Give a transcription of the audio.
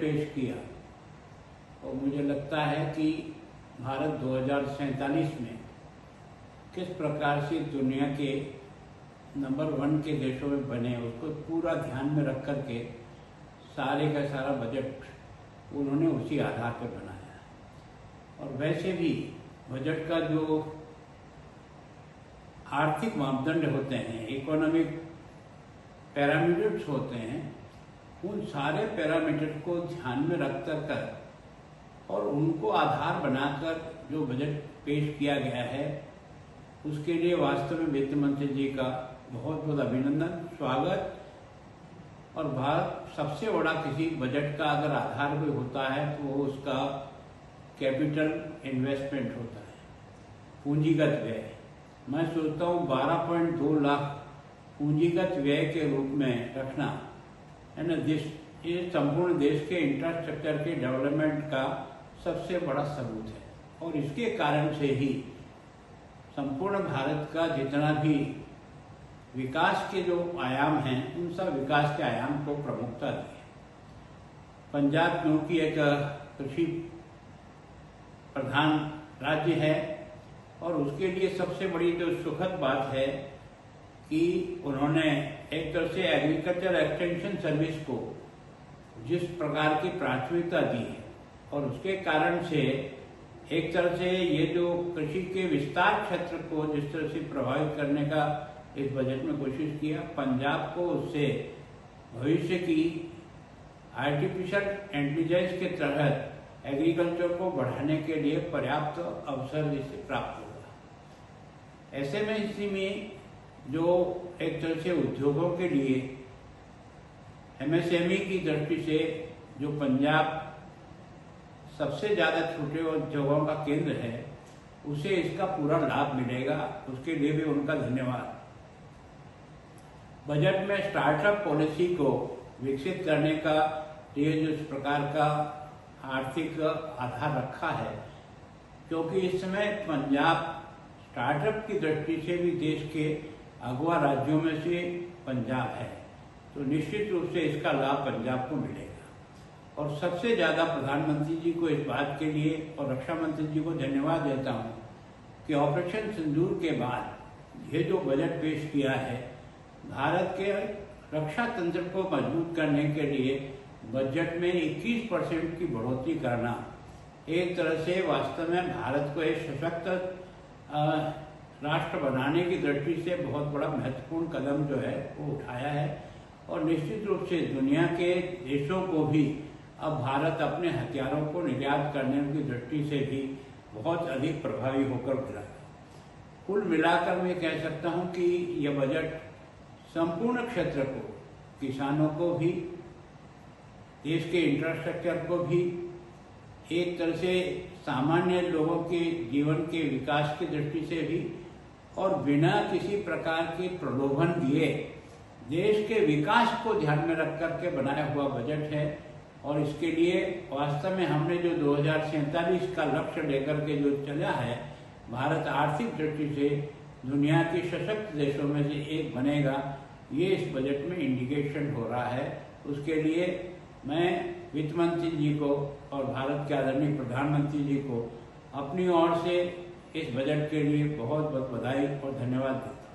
पेश किया, और मुझे लगता है कि भारत 2047 में किस प्रकार से दुनिया के नंबर 1 के देशों में बने, उसको पूरा ध्यान में रख कर के सारे का सारा बजट उन्होंने उसी आधार पर बनाया। और वैसे भी बजट का जो आर्थिक मापदंड होते हैं, इकोनॉमिक पैरामीटर्स होते हैं, उन सारे पैरामीटर को ध्यान में रख कर और उनको आधार बनाकर जो बजट पेश किया गया है, उसके लिए वास्तव में वित्त मंत्री जी का बहुत बहुत अभिनंदन, स्वागत। और भारत सबसे बड़ा किसी बजट का अगर आधार कोई होता है तो वो उसका कैपिटल इन्वेस्टमेंट होता है, पूंजीगत व्यय। मैं सोचता हूँ 12.2 लाख पूंजीगत व्यय के रूप में रखना है ना, ये संपूर्ण देश के इंफ्रास्ट्रक्चर के डेवलपमेंट का सबसे बड़ा सबूत है। और इसके कारण से ही संपूर्ण भारत का जितना भी विकास के जो आयाम हैं, उन सब विकास के आयाम को प्रमुखता दी है। पंजाब क्योंकि एक कृषि प्रधान राज्य है, और उसके लिए सबसे बड़ी जो सुखद बात है कि उन्होंने एक तरह से एग्रीकल्चर एक्सटेंशन सर्विस को जिस प्रकार की प्राथमिकता दी है, और उसके कारण से एक तरह से ये जो कृषि के विस्तार क्षेत्र को जिस तरह से प्रभावित करने का इस बजट में कोशिश किया, पंजाब को उससे भविष्य की आर्टिफिशियल इंटेलिजेंस के तहत एग्रीकल्चर को बढ़ाने के लिए पर्याप्त अवसर इससे प्राप्त होगा। ऐसे में इसी में जो एक तरह से उद्योगों के लिए MSME की दृष्टि से जो पंजाब सबसे ज़्यादा छोटे उद्योगों का केंद्र है, उसे इसका पूरा लाभ मिलेगा, उसके लिए भी उनका धन्यवाद। बजट में स्टार्टअप पॉलिसी को विकसित करने का लिए जो इस प्रकार का आर्थिक आधार रखा है, क्योंकि इस समय पंजाब स्टार्टअप की दृष्टि से भी देश के अगुआ राज्यों में से पंजाब है, तो निश्चित रूप से इसका लाभ पंजाब को मिलेगा। और सबसे ज़्यादा प्रधानमंत्री जी को इस बात के लिए और रक्षा मंत्री जी को धन्यवाद देता हूँ कि ऑपरेशन सिंदूर के बाद ये जो बजट पेश किया है, भारत के रक्षा तंत्र को मजबूत करने के लिए बजट में 21% की बढ़ोतरी करना एक तरह से वास्तव में भारत को एक सशक्त राष्ट्र बनाने की दृष्टि से बहुत बड़ा महत्वपूर्ण कदम जो है वो उठाया है। और निश्चित रूप से दुनिया के देशों को भी अब भारत अपने हथियारों को निर्यात करने की दृष्टि से भी बहुत अधिक प्रभावी होकर उभरा है। कुल मिलाकर मैं कह सकता हूँ कि यह बजट संपूर्ण क्षेत्र को, किसानों को भी, देश के इंफ्रास्ट्रक्चर को भी, एक तरह से सामान्य लोगों के जीवन के विकास की दृष्टि से भी, और बिना किसी प्रकार के प्रलोभन दिए देश के विकास को ध्यान में रख करके बनाया हुआ बजट है। और इसके लिए वास्तव में हमने जो 2047 का लक्ष्य लेकर के जो चला है, भारत आर्थिक दृष्टि से दुनिया के सशक्त देशों में से एक बनेगा, ये इस बजट में इंडिकेशन हो रहा है। उसके लिए मैं वित्त मंत्री जी को और भारत के आदरणीय प्रधानमंत्री जी को अपनी ओर से इस बजट के लिए बहुत बहुत बधाई और धन्यवाद देता हूँ।